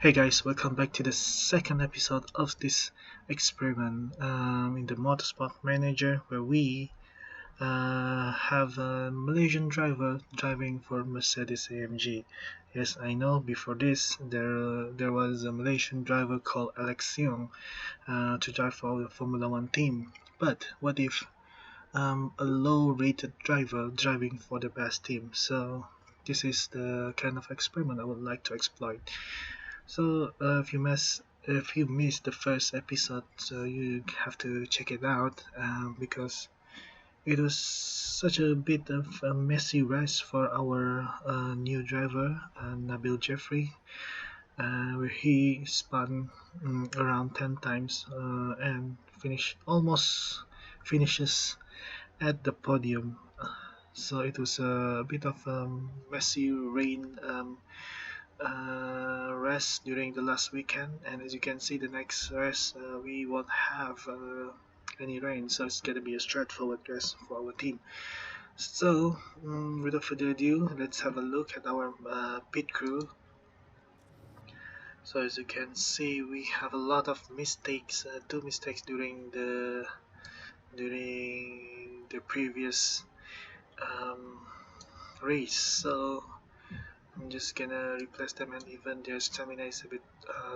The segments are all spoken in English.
Hey guys, welcome back to the second episode of this experiment in the Motorsport Manager, where we have a Malaysian driver driving for Mercedes AMG. Yes, I know. Before this, there was a Malaysian driver called Alex Young to drive for the Formula One team. But what if a low-rated driver driving for the best team? So this is the kind of experiment I would like to exploit. So if you missed the first episode, so you have to check it out because it was such a bit of a messy race for our new driver, Nabil Jeffri, where he spun around 10 times and almost finishes at the podium. So it was a bit of a messy rain rest during the last weekend, and as you can see, the next rest we won't have any rain, so it's gonna be a straightforward rest for our team. So without further ado, let's have a look at our pit crew. So as you can see, we have a lot of mistakes, two mistakes during the previous um, race. So I'm just gonna replace them, and even their stamina is a bit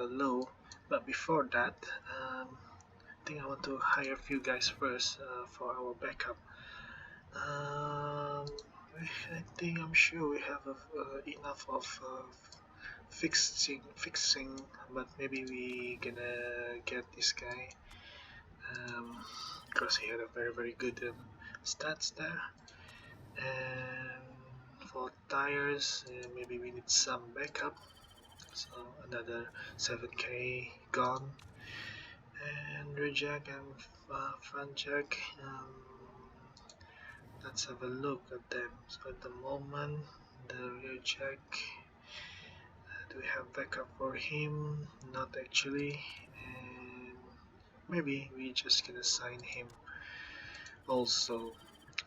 low. But before that, I think I want to hire a few guys first for our backup. Um, I think I'm sure we have enough of fixing, but maybe we gonna get this guy because he had a very good stats there. And for tires, maybe we need some backup. So another 7k gone, and rear jack and front jack. Let's have a look at them. So at the moment, the rear jack, do we have backup for him? Not actually, and maybe we just gonna sign him also.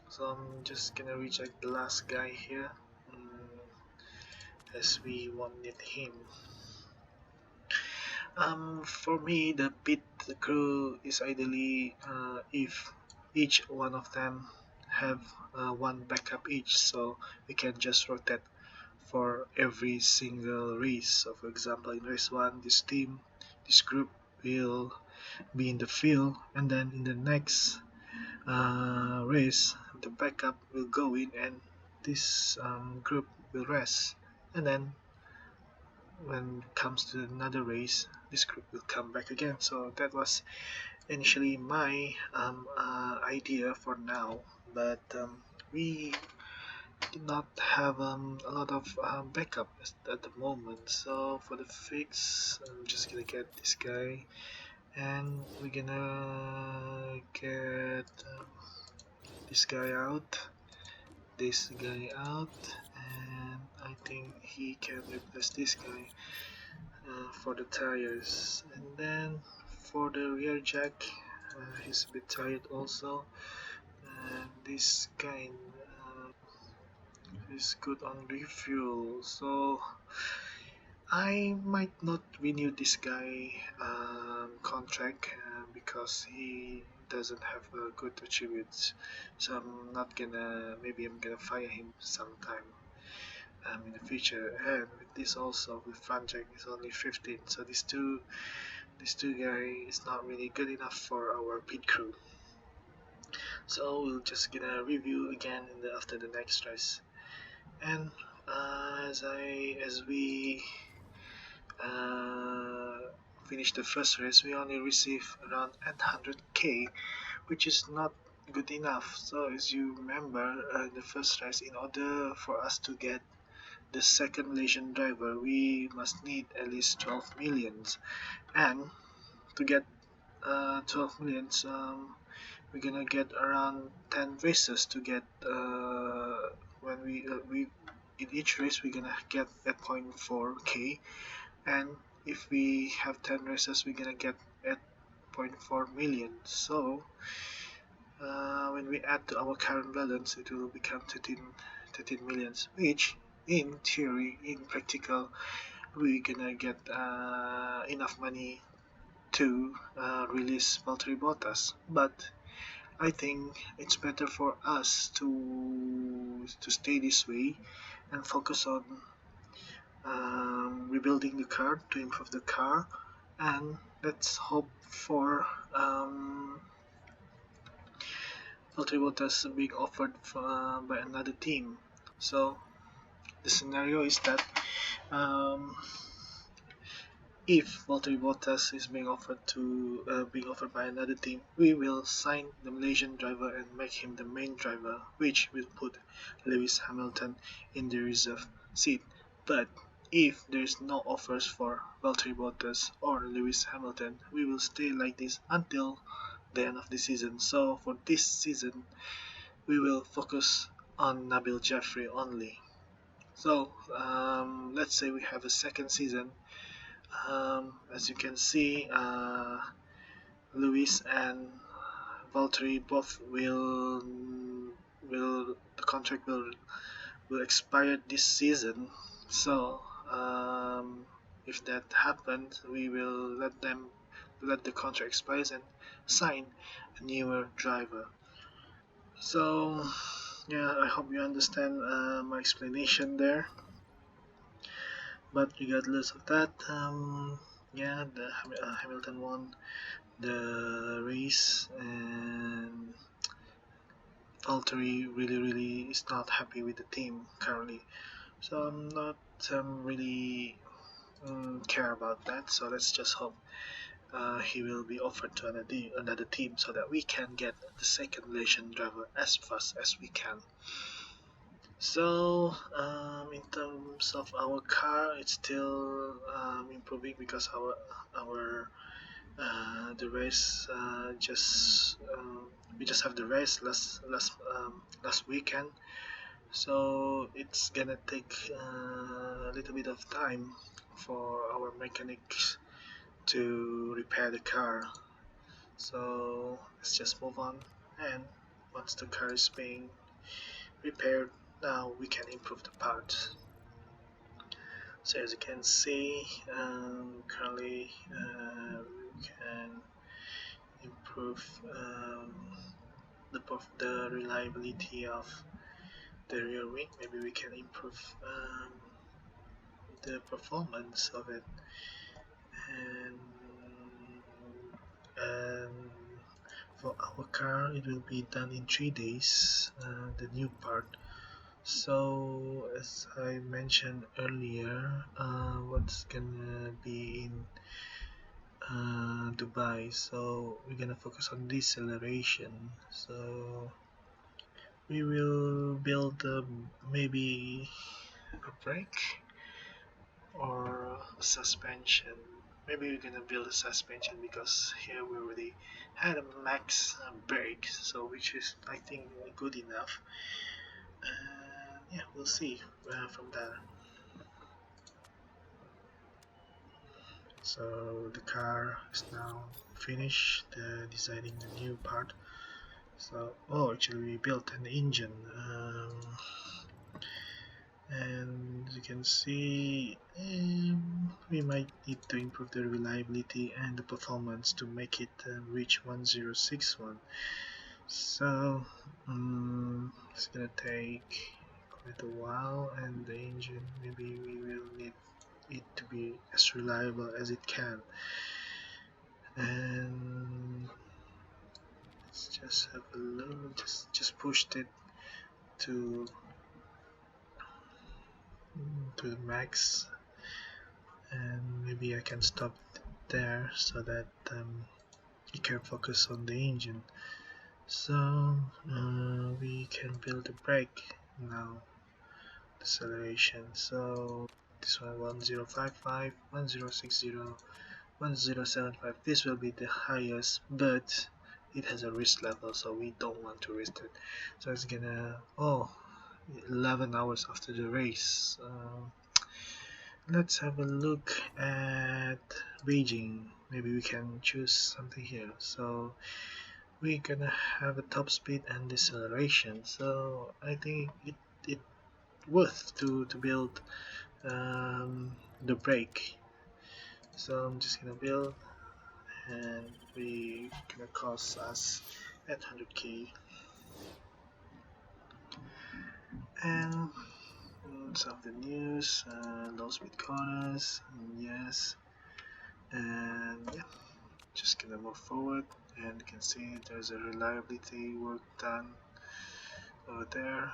So I'm just gonna reject the last guy here, as we won't need him. For me, the pit crew is ideally if each one of them have one backup each, so we can just rotate for every single race. So, for example, in race one, this group will be in the field, and then in the next race, the backup will go in, and this group will rest, and then when it comes to another race, this group will come back again. So that was initially my idea for now, but we did not have a lot of backup at the moment. So for the fix, I'm just gonna get this guy, and we're gonna get this guy out, and I think he can replace this guy for the tires. And then for the rear jack, he's a bit tired also, and this guy is good on refuel, so I might not renew this guy contract because he doesn't have good attributes. So maybe I'm gonna fire him sometime in the future. And with this also, with Franjak is only 15, so these two guys is not really good enough for our pit crew. So we'll just gonna review again after the next race. And as we uh, finish the first race, we only receive around 800k, which is not good enough. So as you remember, in the first race, in order for us to get the second Malaysian driver, we must need at least 12 millions, and to get 12 millions, we're gonna get around 10 races to get when we in each race we're gonna get 8.4k, and if we have 10 races we're gonna get 8.4 million. So when we add to our current balance, it will become 13 millions, which in theory, in practical, we're gonna get enough money to release Valtteri Bottas. But I think it's better for us to stay this way and focus on rebuilding the car to improve the car, and let's hope for Valtteri Bottas being offered by another team. So the scenario is that um, if Valtteri Bottas is being offered by another team, we will sign the Malaysian driver and make him the main driver, which will put Lewis Hamilton in the reserve seat. But if there is no offers for Valtteri Bottas or Lewis Hamilton, we will stay like this until the end of the season. So for this season, we will focus on Nabil Jeffri only. So let's say we have a second season. As you can see, Luis and Valtteri both will the contract will expire this season. So if that happens, we will let the contract expire and sign a newer driver. So yeah, I hope you understand my explanation there. But regardless of that, yeah, Hamilton won the race, and Valtteri really is not happy with the team currently. So I'm not really care about that. So let's just hope he will be offered to another team so that we can get the second Malaysian driver as fast as we can. So in terms of our car, it's still improving because our the race just we just have the race last weekend, so it's gonna take a little bit of time for our mechanics to repair the car. So let's just move on, and once the car is being repaired, now we can improve the parts. So as you can see, currently we can improve the reliability of the rear wing. Maybe we can improve the performance of it, and and for our car it will be done in 3 days, the new part. So as I mentioned earlier, what's gonna be in Dubai, so we're gonna focus on deceleration. So we will build maybe a brake or a suspension. Maybe we're gonna build a suspension because here we already had a max brake, so which is I think good enough. Yeah, we'll see from there. So the car is now finished designing the new part. So actually we built an engine, and as you can see, we might need to improve the reliability and the performance to make it reach 1061. So it's gonna take quite a while, and the engine, maybe we will need it to be as reliable as it can. And let's just have a look. Just pushed it to the max, and maybe I can stop there so that you can focus on the engine. So we can build a brake now. Acceleration. So this one 1055, 1060, 1075. This will be the highest, but it has a risk level, so we don't want to risk it. So it's gonna 11 hours after the race. Let's have a look at Beijing. Maybe we can choose something here. So we're gonna have a top speed and deceleration. So I think it worth to build the brake. So I'm just gonna build, and we gonna cost us 800k. And some of the news, low speed corners, yes, and yeah, just gonna move forward, and you can see there's a reliability work done over there.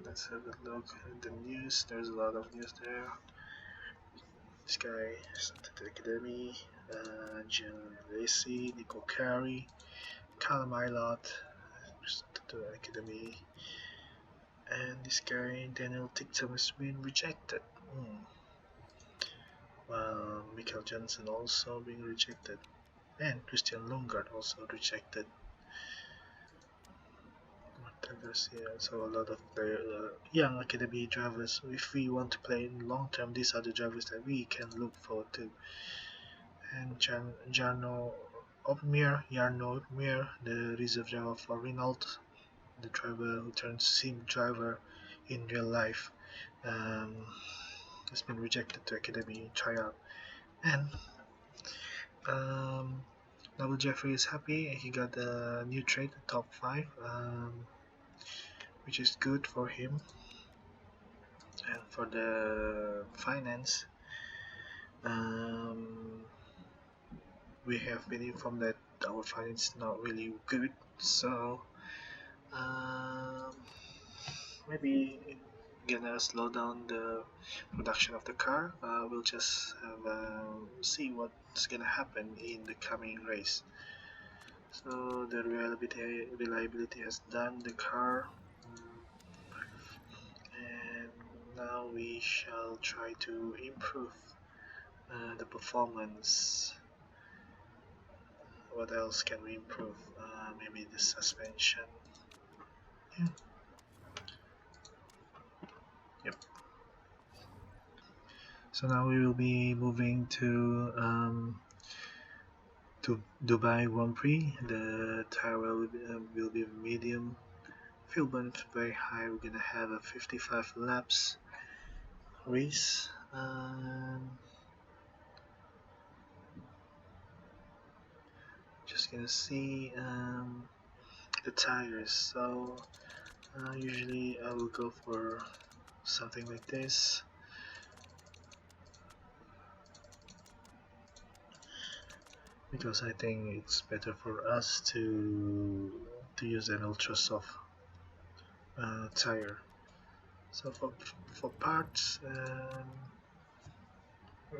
Let's have a look at the news. There's a lot of news there. This guy started the academy, John Lacey, Nico Carey, Callum Ilott started the academy, and this guy Daniel Tictum has been rejected. While Michael Johnson also being rejected, and Christian Lundgaard also rejected. So a lot of young academy drivers. If we want to play in long term, these are the drivers that we can look forward to. And Jarno Opmeer, the reserve driver for Renault, the driver who turns sim driver in real life, um, has been rejected to academy tryout. And Nabil Jeffri is happy. He got a new trade, top 5, which is good for him. And for the finance, we have been informed that our finance is not really good. So um, maybe gonna slow down the production of the car. We'll just see what's gonna happen in the coming race. So the reliability has done the car, and now we shall try to improve the performance. What else can we improve? Maybe the suspension. Yeah. Yep. So now we will be moving to Dubai Grand Prix. The tire will be medium. Fuel burn very high. We're gonna have a 55 laps race. Just gonna see the tires. So usually I will go for something like this. Because I think it's better for us to use an ultra soft tire. So for parts,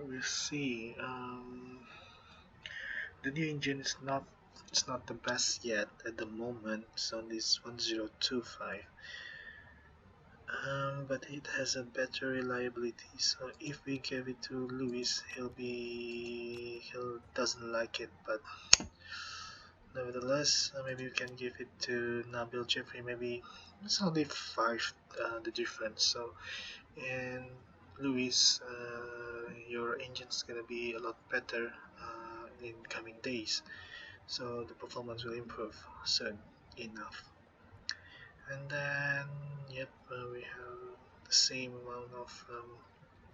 we see the new engine is not, it's not the best yet at the moment. It's on this 1025, but it has a better reliability. So if we give it to Lewis, he'll doesn't like it, but nevertheless, maybe we can give it to Nabil Jeffri. Maybe it's only 5 the difference. So, and Luis, your engine's gonna be a lot better in coming days. So the performance will improve soon enough. And then, yep, we have the same amount of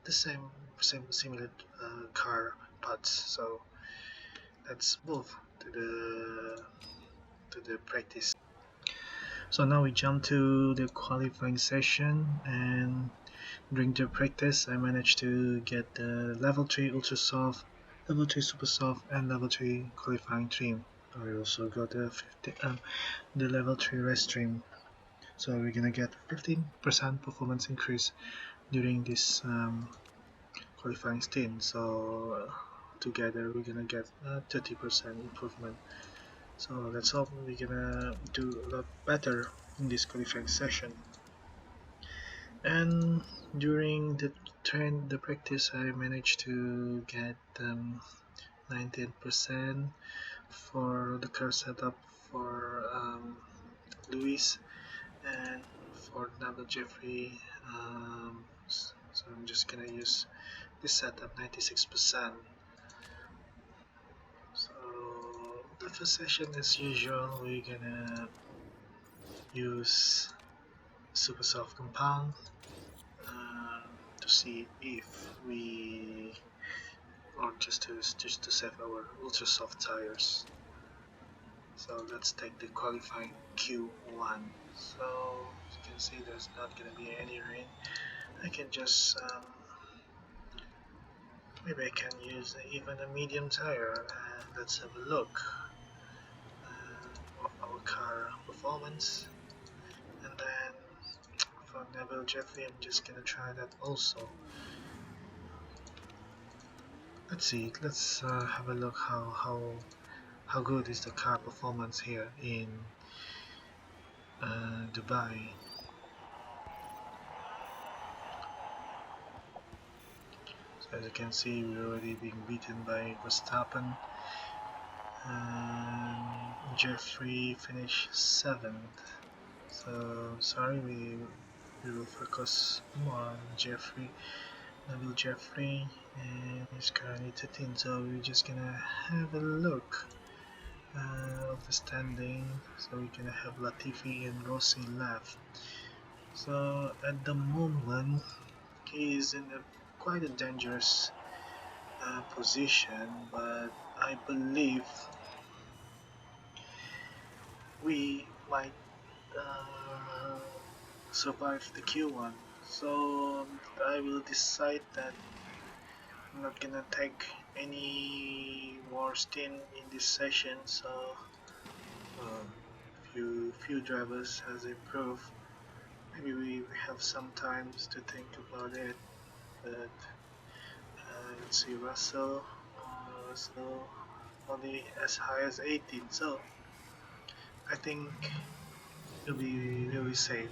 the same similar car parts. So let's move to the practice. So now we jump to the qualifying session, and during the practice I managed to get the level 3 ultra soft, level 3 super soft, and level 3 qualifying trim. I also got the level 3 rest trim. So we're gonna get 15% performance increase during this qualifying stint. So together we're gonna get 30% improvement. So let's hope we're gonna do a lot better in this qualifying session. And during the practice, I managed to get 19% for the car setup for Luis, and for Nabil Jeffrey. So I'm just gonna use this setup 96%. So the first session, as usual, we're gonna use super soft compound, to see if we or just to save our ultra soft tires. So let's take the qualifying Q1. So as you can see, there's not gonna be any rain. I can just maybe I can use even a medium tire, and let's have a look of our car performance. And then for Nabil Jeffri, I'm just gonna try that also. Let's see. Let's have a look how good is the car performance here in Dubai. So as you can see, we're already being beaten by Verstappen, and Jeffrey finished 7th. So sorry, we will focus more on Jeffrey, Nabil Jeffrey, and he's currently 13th. So we're just gonna have a look of the standing. So we're gonna have Latifi and Rossi left. So at the moment, he is in a quite a dangerous position, but I believe we might uh, survive the Q1. So I will decide that I'm not gonna take any more stint in this session. So few drivers has improved. Maybe we have some times to think about it. But let's see, Russell only as high as 18. So I think he'll be really safe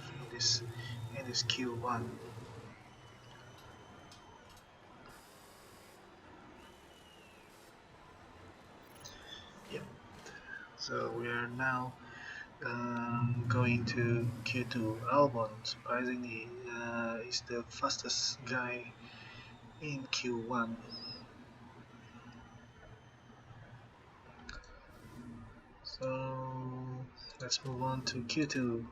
in this Q1. Yep. So we are now going to Q2. Albon, surprisingly, is the fastest guy in Q1. So let's move on to Q2.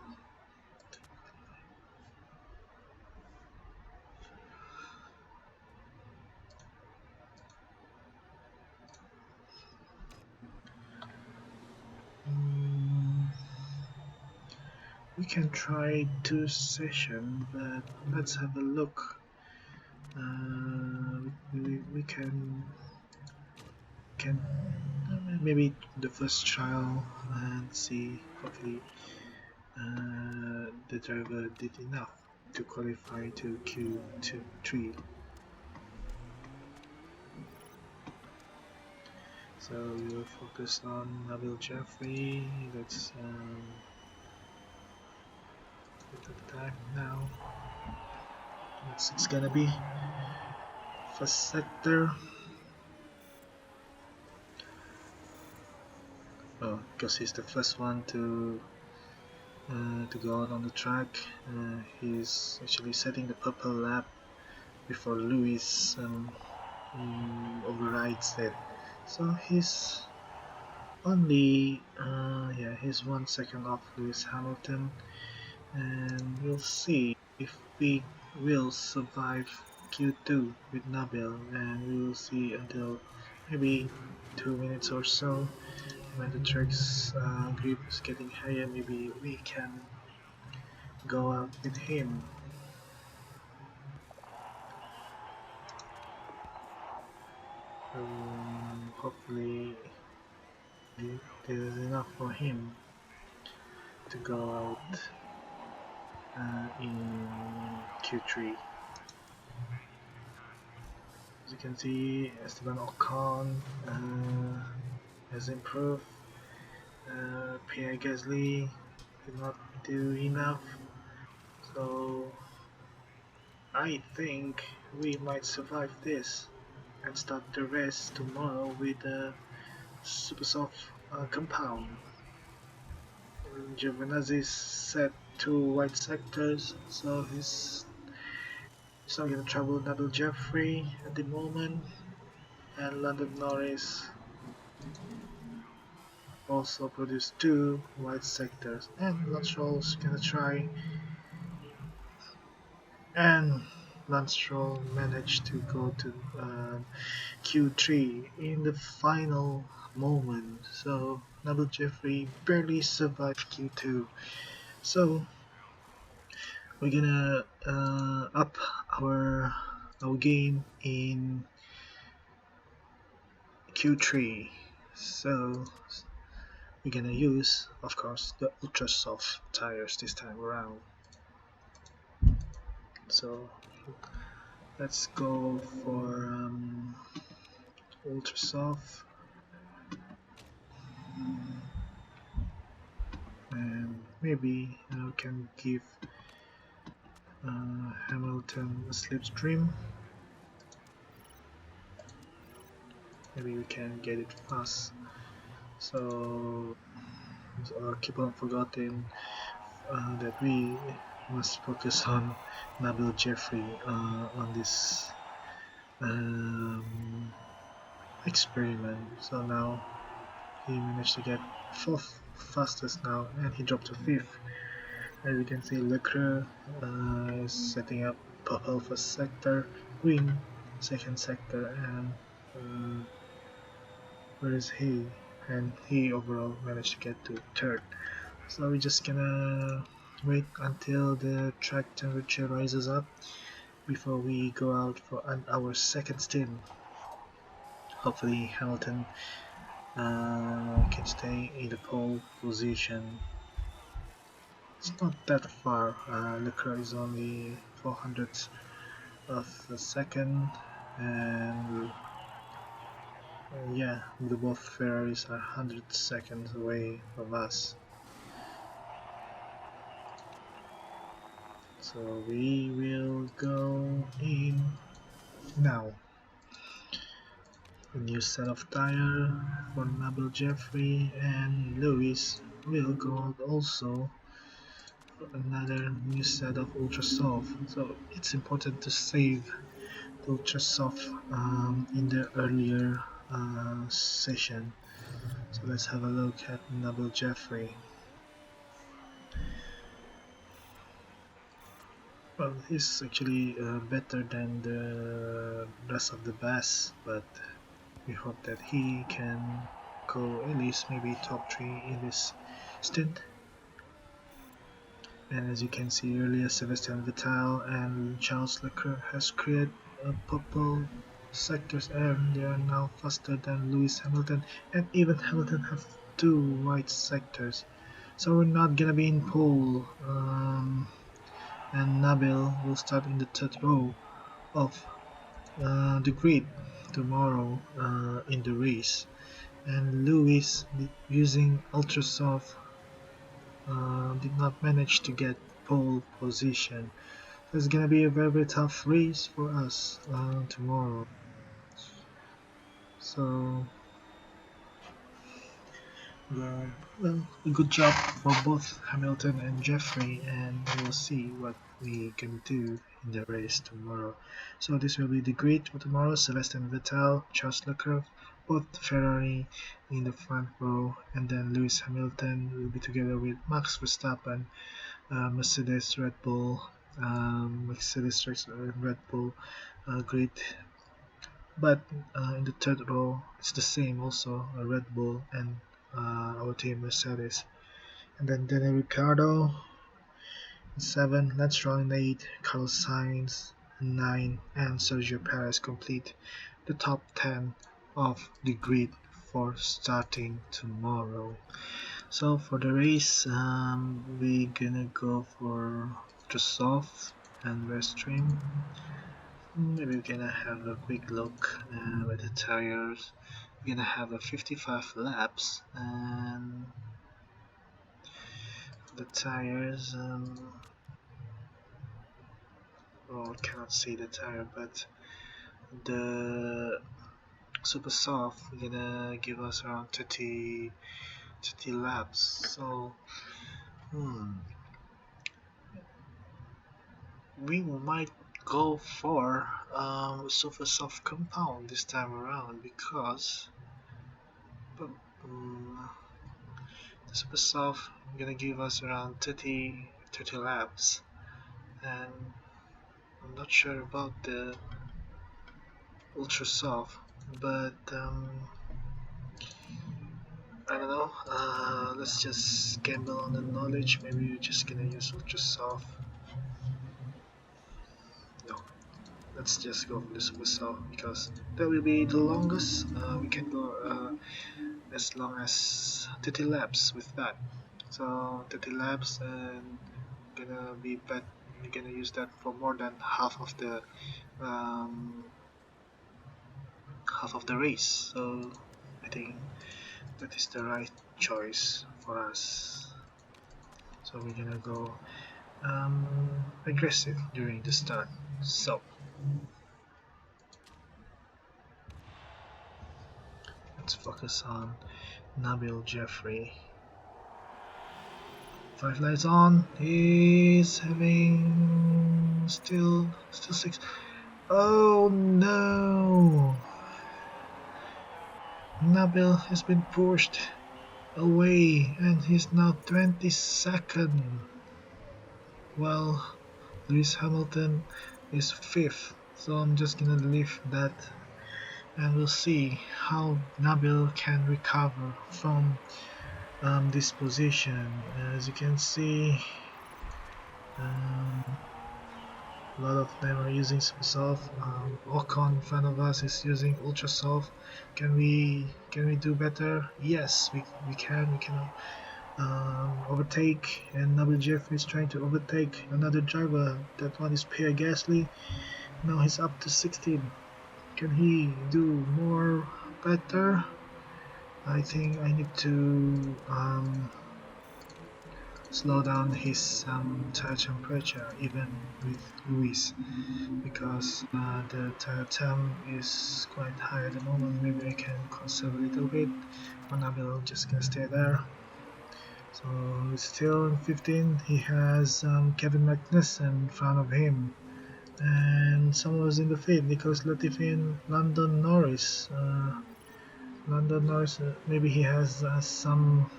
We can try 2 sessions, but let's have a look. We can maybe the first trial and see. Hopefully, the driver did enough to qualify to Q2 3. So we will focus on Nabil Jeffri. Let's look at the time now. It's gonna be first sector. Oh, because he's the first one to go out on the track. He's actually setting the purple lap before Lewis overrides it. So he's only yeah, he's 1 second off Lewis Hamilton, and we'll see if we will survive Q2 with Nabil, and we will see until maybe 2 minutes or so. When the track's grip is getting higher, maybe we can go out with him. Hopefully there's enough for him to go out in Q3. As you can see, Esteban Ocon has improved. Pierre Gasly did not do enough, so I think we might survive this and start the race tomorrow with a super soft compound. Giovinazzi set 2 white sectors, so he's not gonna trouble Nabil Jeffrey at the moment, and London Norris also produced 2 white sectors, and Lance Stroll's gonna try and Lance Stroll managed to go to Q3 in the final moment. So Nabil Jeffri barely survived Q2. So we're gonna up our game in Q3. So we're gonna use, of course, the ultra soft tires this time around. So let's go for ultra soft, and maybe we can give Hamilton a slipstream. Maybe we can get it fast. So keep on forgetting that we must focus on Nabil Jeffri on this um, experiment. So now he managed to get fourth fastest now, and he dropped to fifth. As you can see, Leclerc is setting up purple first sector, green second sector, and uh, where is he? And he overall managed to get to third. So we're just gonna wait until the track temperature rises up before we go out for our second stint. Hopefully Hamilton can stay in the pole position. It's not that far. Leclerc is only 400ths of a second, and yeah, the both Ferraris are 100 seconds away from us. So we will go in now. A new set of tire for Nabil Jeffrey, and Lewis will go out also for another new set of Ultra Soft. So it's important to save the Ultra Soft in the earlier session. So let's have a look at Nabil Jeffrey. Well, he's actually better than the rest of the bass, but we hope that he can go at least maybe top 3 in this stint. And as you can see earlier, Sebastian Vettel and Charles Leclerc has created a purple sectors, and they are now faster than Lewis Hamilton, and even Hamilton have 2 white sectors. So we're not gonna be in pole, and Nabil will start in the third row of the grid tomorrow in the race. And Lewis, using ultra soft, did not manage to get pole position. So it's gonna be a very, very tough race for us tomorrow. So well, a good job for both Hamilton and Jeffrey, and we'll see what we can do in the race tomorrow. So this will be the grid for tomorrow. Sebastian Vettel, Charles Leclerc, both Ferrari in the front row, and then Lewis Hamilton will be together with Max Verstappen, Mercedes, Red Bull, Mercedes, Red Bull grid. But in the third row, it's the same also, Red Bull and our team Mercedes. And then Daniel Ricciardo in 7, Lance Stroll in 8, Carlos Sainz in 9, and Sergio Perez complete the top 10 of the grid for starting tomorrow. So for the race, we're gonna go for the soft and rest trim. Maybe we're gonna have a quick look at the tires. We're gonna have a 55 laps, and the tires, well, I cannot see the tire, but the super soft gonna give us around 30 laps. So we might go for super soft compound this time around, because um, the super soft gonna give us around 30 laps, and I'm not sure about the ultra soft, but I don't know. Let's just gamble on the knowledge. Maybe we're just gonna use ultra soft. No, let's just go for the super soft because that will be the longest. We can go as long as 30 laps with that. So 30 laps and gonna be bet. You're gonna use that for more than um, half of the race. So I think that is the right choice for us. So we're gonna go aggressive during the start. So let's focus on Nabil Jeffri. Five lights on. He's having still six. Oh no! Nabil has been pushed away and he's now 22nd. While Lewis Hamilton is fifth. So I'm just gonna leave that and we'll see how Nabil can recover from this position. As you can see, um, a lot of them are using super soft. Ocon in front of us is using ultra soft. Can we do better? Yes, we can. We can overtake, and Nabil Jeffri is trying to overtake another driver. That one is Pierre Gasly. Now he's up to 16. Can he do more better? I think I need to slow down his tire temperature even with Luis because the tire temp is quite high at the moment. Maybe I can conserve a little bit, but I will just gonna stay there. So still in 15, he has Kevin Magnussen in front of him, and someone was in the field. Nicholas Latifi and London Norris. London Norris, maybe he has some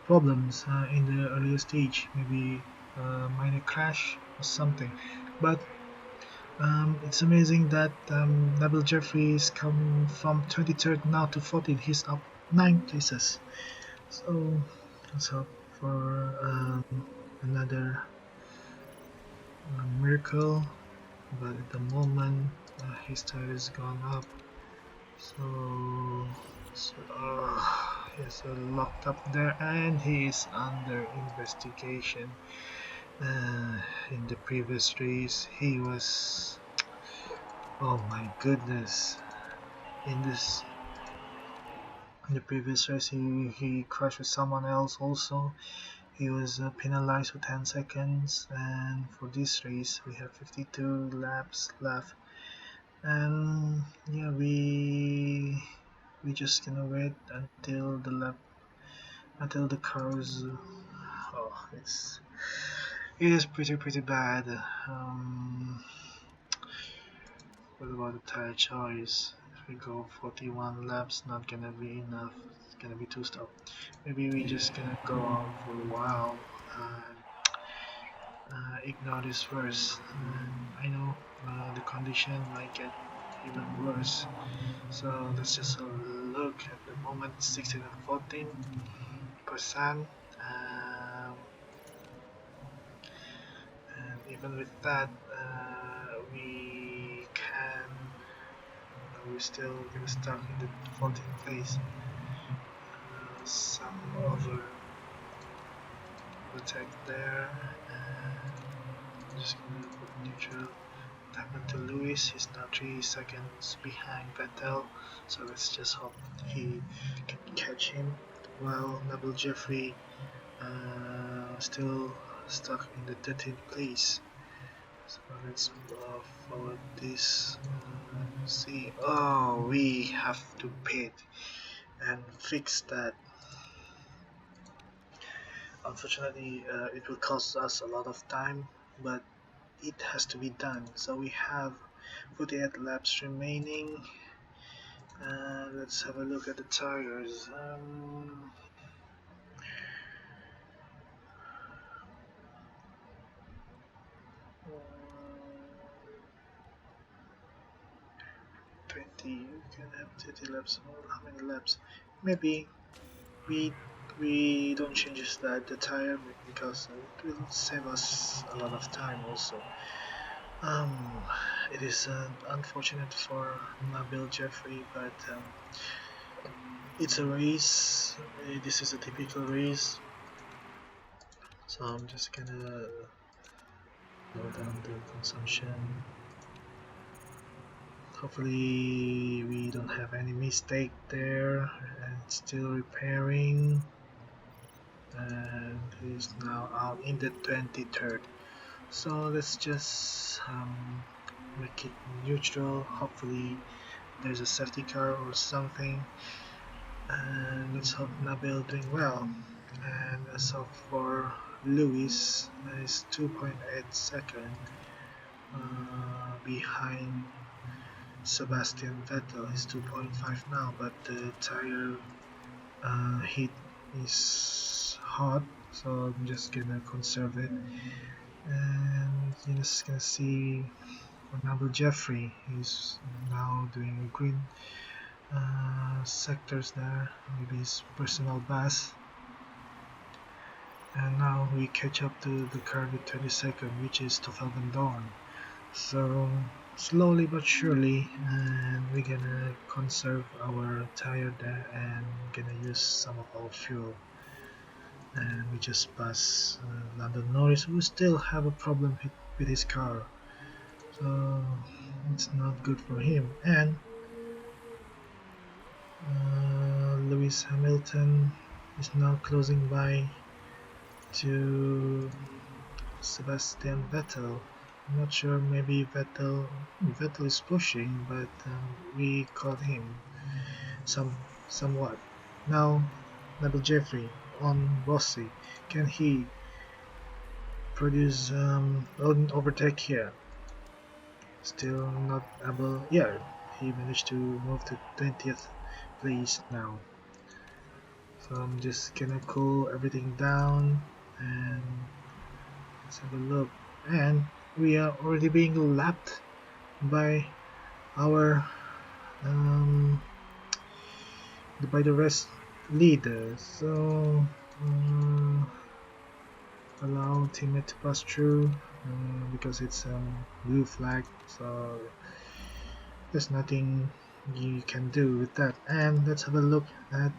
problems in the earlier stage, maybe minor crash or something. But it's amazing that Nabil Jeffrey is come from 23rd now to 14th. He's up 9 places. So let's hope for another miracle. But at the moment, his tire has gone up. He's locked up there and he is under investigation. In the previous race, he was, oh my goodness, in this in the previous race he crashed with someone else also. He was penalized for 10 seconds, and for this race we have 52 laps left, and yeah, we just gonna wait until the cars. Oh, it is pretty bad. What about the tire choice? If we go 41 laps, not gonna be enough. It's gonna be too stop. Maybe we just gonna go on for a while and ignore this first. I know the condition might get even worse. So let's just look at the moment. 16 and 14%. And even with that, we're still gonna stuck in the 14th place. Some overtake there. Just gonna put neutral. What happened to Lewis? He's now 3 seconds behind Vettel. So let's just hope he can catch him. While Nabil Jeffrey still stuck in the 13th place. So let's forward this. See, oh, we have to pit and fix that. Unfortunately, it will cost us a lot of time, but it has to be done. So we have 48 laps remaining. Let's have a look at the tires. can have 30 laps. Well, how many laps? Maybe we we don't change the tire because it will save us a lot of time also. Um, it is unfortunate for Nabil Jeffri, but it's a race. This is a typical race, so I'm just gonna lower down the consumption. Hopefully we don't have any mistake there, and it's still repairing, and he's now out in the 23rd. So let's just make it neutral. Hopefully there's a safety car or something, and let's hope Nabil doing well. And as of for Lewis, is 2.8 second behind Sebastian Vettel. Is 2.5 now, but the tire heat is hot, so I'm just gonna conserve it. And you're just gonna see Nabil Jeffri. He's now doing green sectors there, maybe his personal best. And now we catch up to the car with 22nd, which is Stoffel Van Dorn. So slowly but surely, and we're gonna conserve our tire there and gonna use some of our fuel. And we just pass Lando Norris, who still have a problem with his car. So it's not good for him. And Lewis Hamilton is now closing by to Sebastian Vettel. I'm not sure, maybe Vettel is pushing, but we caught him somewhat. Now Nabil Jeffri on Rossi. Can he produce an overtake here? Still not able. Yeah, he managed to move to 20th place now. So I'm just gonna cool everything down and let's have a look. And we are already being lapped by our by the rest leaders. So allow teammate to pass through because it's blue flag. So there's nothing you can do with that. And let's have a look at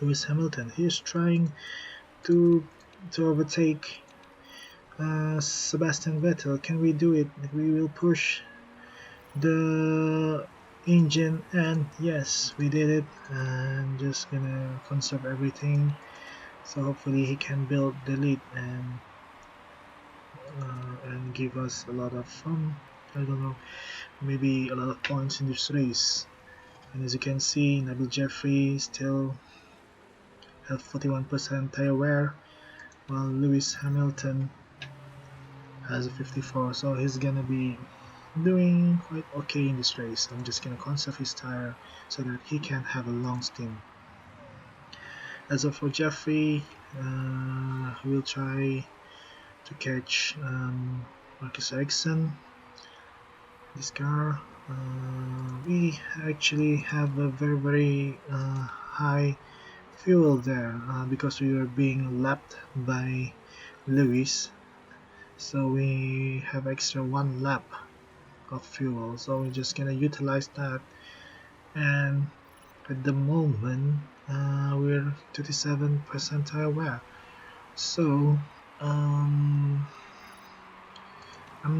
Lewis Hamilton. He's trying to overtake Sebastian Vettel. Can we do it? We will push the engine, and yes, we did it. And just gonna conserve everything, so hopefully he can build the lead and give us a lot of I don't know, maybe a lot of points in this race. And as you can see, Nabil Jeffri still have 41% tire wear, while Lewis Hamilton has a 54, so he's gonna be doing quite okay in this race. I'm just gonna conserve his tire so that he can have a long stint. As of for Jeffrey, we'll try to catch Marcus Ericsson. This car, we actually have a very high fuel there because we were being lapped by Lewis, so we have extra 1 lap of fuel, so we're just gonna utilize that. And at the moment we're 37% tire wear, so I'm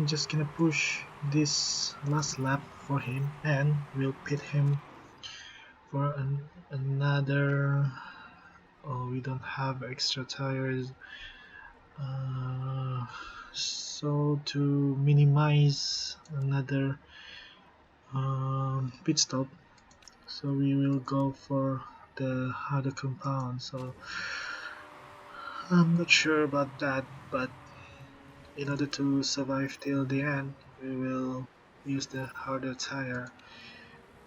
just gonna push this last lap for him, and we'll pit him for another. Oh, we don't have extra tires, so to minimize another pit stop, so we will go for the harder compound. So I'm not sure about that, but in order to survive till the end, we will use the harder tire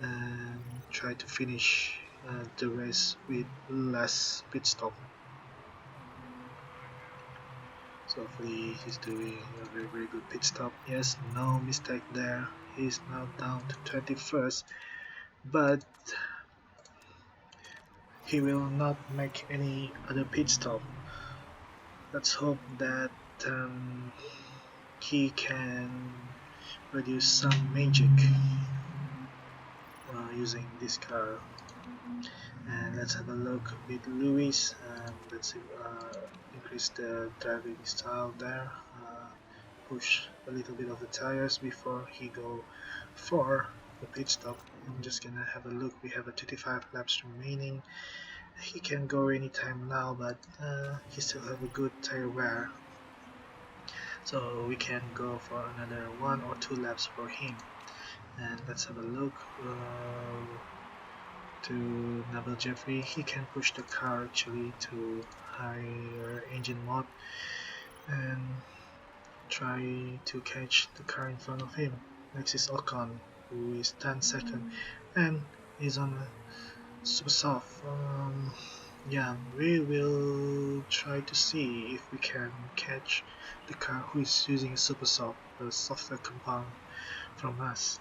and try to finish the race with less pit stop. So hopefully he's doing a very good pit stop. Yes, no mistake there. He's now down to 21st, but he will not make any other pit stop. Let's hope that um, he can produce some magic using this car. And let's have a look with Lewis. Let's increase the driving style there. Push a little bit of the tires before he go for the pit stop. I'm just gonna have a look. We have a 25 laps remaining. He can go anytime now, but he still have a good tire wear, so we can go for another 1 or 2 laps for him. And let's have a look to Nabil Jeffri. He can push the car actually to higher engine mode and try to catch the car in front of him. Next is Ocon, who is 10 seconds and is on super soft. Yeah, we will try to see if we can catch the car who is using a super soft, a software compound from us.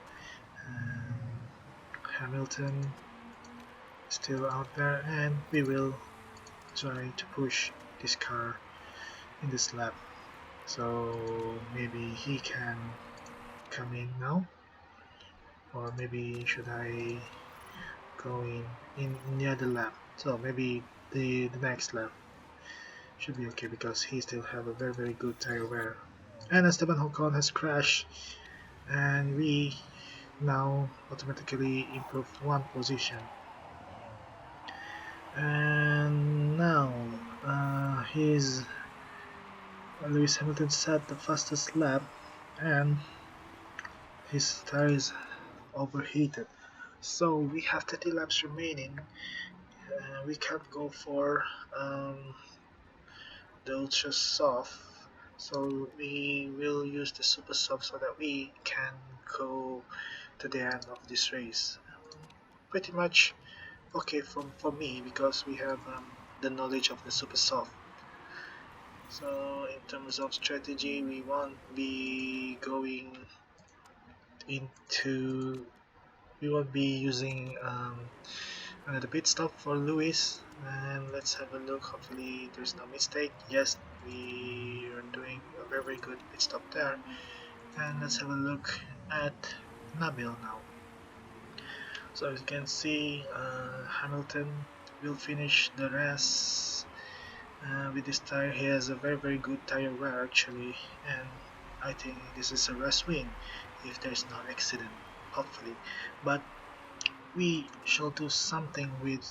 Hamilton still out there, and we will try to push this car in this lap. So maybe he can come in now, or maybe should I go in the other lap? So maybe the next lap should be okay because he still have a very good tire wear. And Esteban Ocon has crashed, and we now automatically improve 1 position. And now he's Lewis Hamilton set the fastest lap, and his tire is overheated. So we have 30 laps remaining. We can't go for the ultra soft, so we will use the super soft so that we can go to the end of this race. Pretty much okay for me because we have the knowledge of the super soft. So in terms of strategy, we won't be going into we won't be using another pit stop for Lewis. And let's have a look. Hopefully there's no mistake. Yes, we are doing a very good pit stop there. And let's have a look at Nabil now. So as you can see, Hamilton will finish the race with this tire. He has a very good tire wear actually, and I think this is a race win if there's no accident, hopefully. But we shall do something with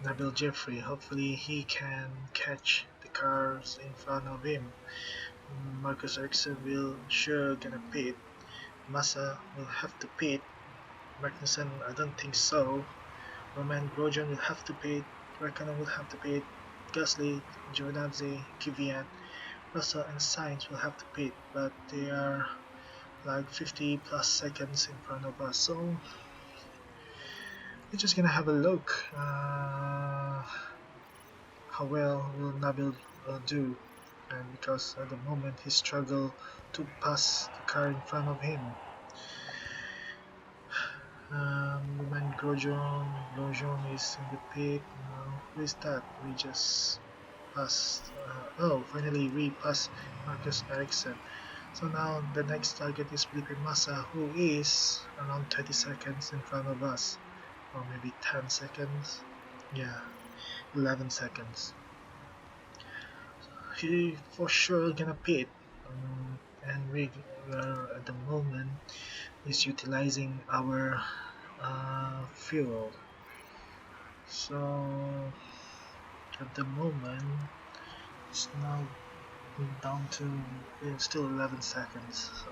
Nabil Jeffri. Hopefully he can catch the cars in front of him. Marcus Ericsson will sure gonna pit. Massa will have to pit. Magnussen, I don't think so. Roman Grosjean will have to pit. Raikkonen will have to pit. Gasly, Giovinazzi, Kvyat, Russell and Sainz will have to pit, but they are like 50 plus seconds in front of us, so we're just gonna have a look how well will Nabil do, and because at the moment he struggled to pass the car in front of him. Roman Grosjean is in the pit. Who is that? We just passed. Oh, finally we passed Marcus Ericsson. So now the next target is Felipe Massa, who is around 30 seconds in front of us, or maybe 10 seconds. Yeah, 11 seconds. He for sure gonna pit, and we are at the moment is utilizing our fuel. So at the moment it's now down to still 11 seconds, so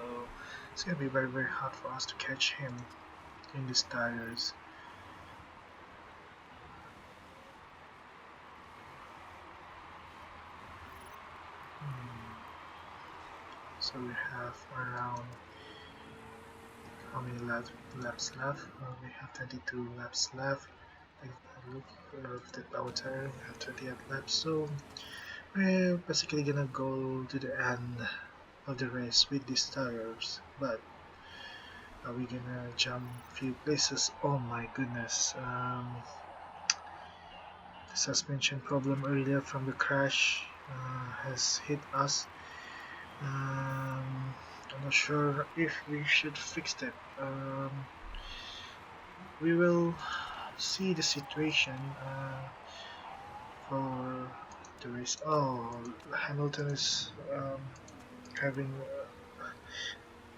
it's gonna be very hard for us to catch him in these tires. So we have around how many laps left? We have 22 laps left. If I look at our tire, we have 28 laps, so we're basically gonna go to the end of the race with these tires. But are we gonna jump a few places? Oh my goodness. The suspension problem earlier from the crash has hit us. I'm not sure if we should fix it. We will see the situation for the race. Oh, Hamilton is having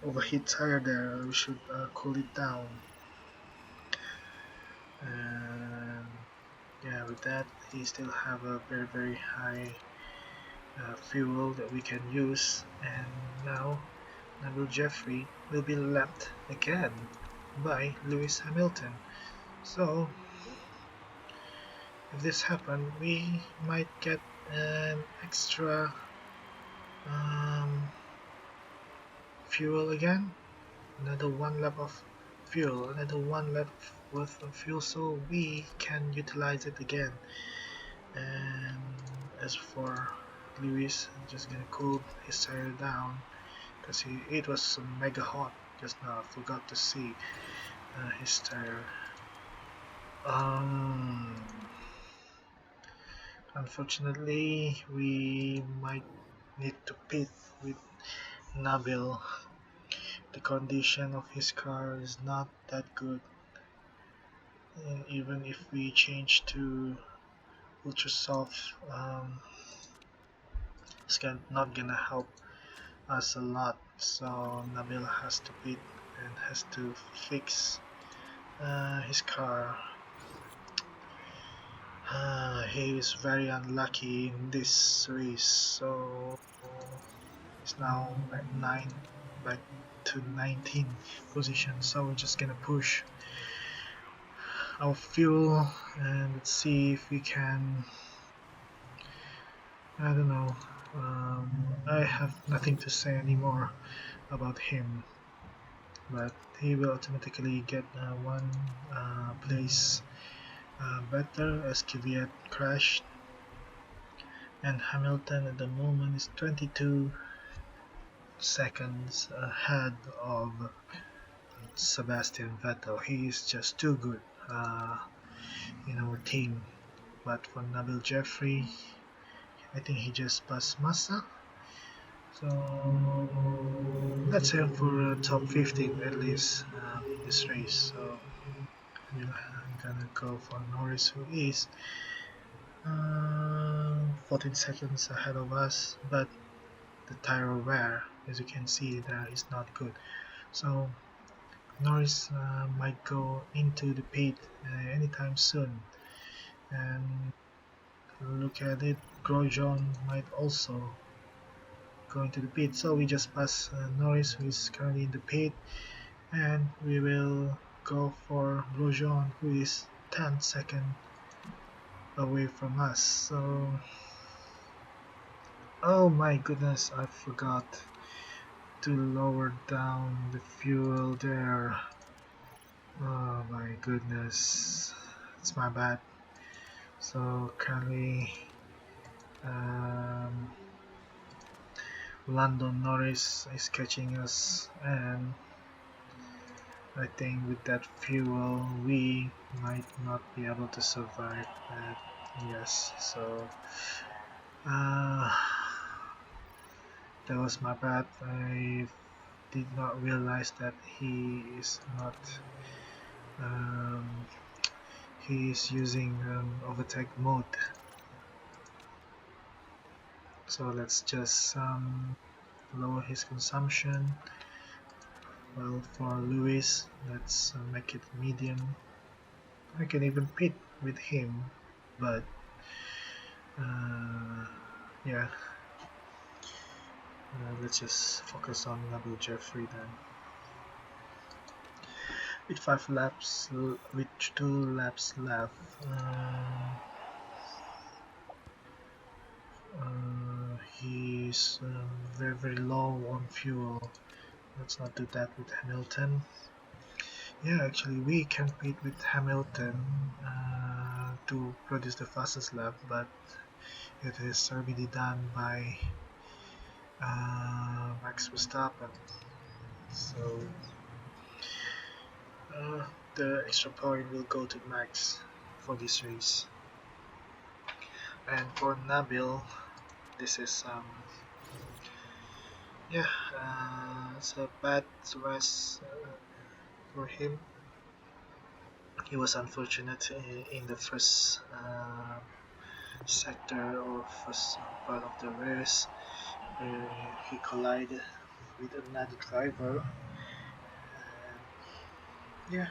overheat tire there. We should cool it down. And yeah, with that, he still have a very high fuel that we can use. And now Nabil Jeffri will be lapped again by Lewis Hamilton. So if this happens, we might get an extra um, fuel again, another one lap of fuel, another one lap worth of fuel, so we can utilize it again. And as for Lewis, I'm just gonna cool his tire down because it was mega hot just now. I forgot to see his tire. Unfortunately, we might need to pit with Nabil. The condition of his car is not that good. Even if we change to ultra soft, it's not gonna help us a lot. So Nabil has to pit and has to fix his car. He is very unlucky in this race, so it's now at 9 back to 19 position. So we're just gonna push our fuel and let's see if we can. I don't know. I have nothing to say anymore about him, but he will automatically get one place better as Kvyat crashed, and Hamilton at the moment is 22 seconds ahead of Sebastian Vettel. He is just too good in our team. But for Nabil Jeffri, I think he just passed Massa. So let's aim for top 15 at least in this race. So I'm gonna go for Norris, who is 14 seconds ahead of us, but the tire wear, as you can see, there is not good. So Norris might go into the pit anytime soon, and look at it, Grosjean might also go into the pit. So we just pass Norris, who is currently in the pit, and we will go for Grosjean, who is 10 seconds away from us. So oh my goodness, I forgot to lower down the fuel there. Oh my goodness, it's my bad. So currently London Norris is catching us, and I think with that fuel we might not be able to survive that. Yes, so that was my bad. I did not realize that um, he is using overtake mode. So let's just lower his consumption. Well, for Lewis, let's make it medium. I can even pit with him, but yeah, let's just focus on Nabil Jeffri then. With 2 laps left, he's very low on fuel. Let's not do that with Hamilton. Yeah, actually we can compete with Hamilton to produce the fastest lap, but it is already done by Max Verstappen. So uh, the extra point will go to Max for this race. And for Nabil, this is yeah, it's a bad race for him. He was unfortunate in the first sector or first part of the race where he collided with another driver. And yeah,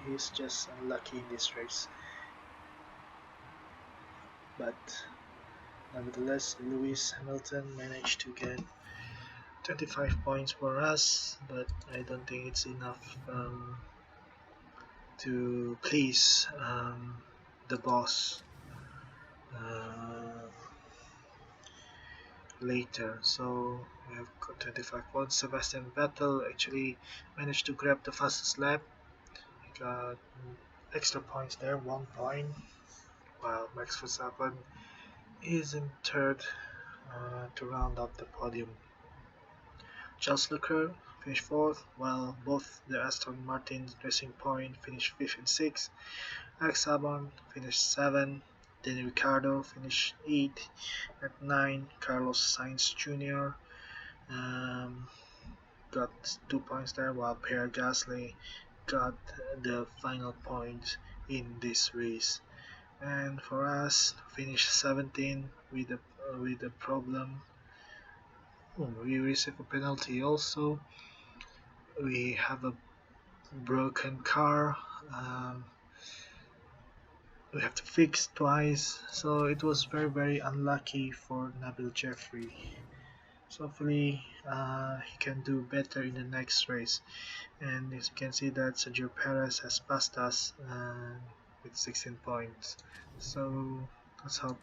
he's just unlucky in this race. But nevertheless, Lewis Hamilton managed to get 25 points for us, but I don't think it's enough to please the boss uh, later. So we have got 25 points. Sebastian Vettel actually managed to grab the fastest lap. He got extra points there, 1 point, while Max Verstappen is in third to round up the podium. Charles Leclerc finished fourth, while both the Aston Martin Racing Point finished fifth and sixth. Alex Albon finished seventh. Danny Ricciardo finished eighth. At nine, Carlos Sainz Jr. Um, got 2 points there, while Pierre Gasly got the final point in this race. And for us, finished 17 with a problem. We received a penalty also. We have a broken car. Um, we have to fix twice, so it was very unlucky for Nabil Jeffri. So hopefully he can do better in the next race. And as you can see that Sergio Perez has passed us with 16 points. So let's hope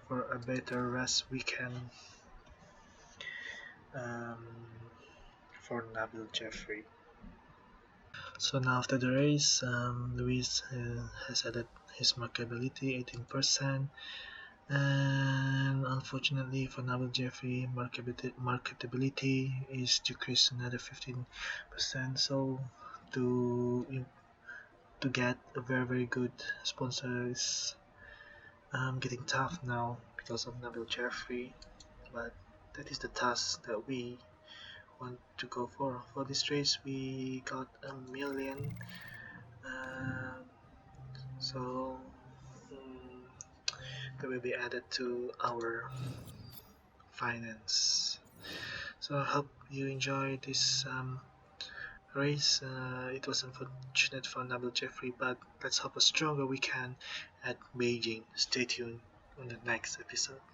for a better rest weekend um, for Nabil Jeffri. So now after the race, Luis has added his markability 18%, and unfortunately for Nabil Jeffrey, marketability is decreased another 15%. So to to get a very good sponsor is getting tough now because of Nabil Jeffrey, but that is the task that we want to go for. For this race, we got 1 million. Um, so that will be added to our finance. So I hope you enjoy this race. It was unfortunate for Nabil Jeffrey, but let's hope a stronger we can at Beijing. Stay tuned on the next episode.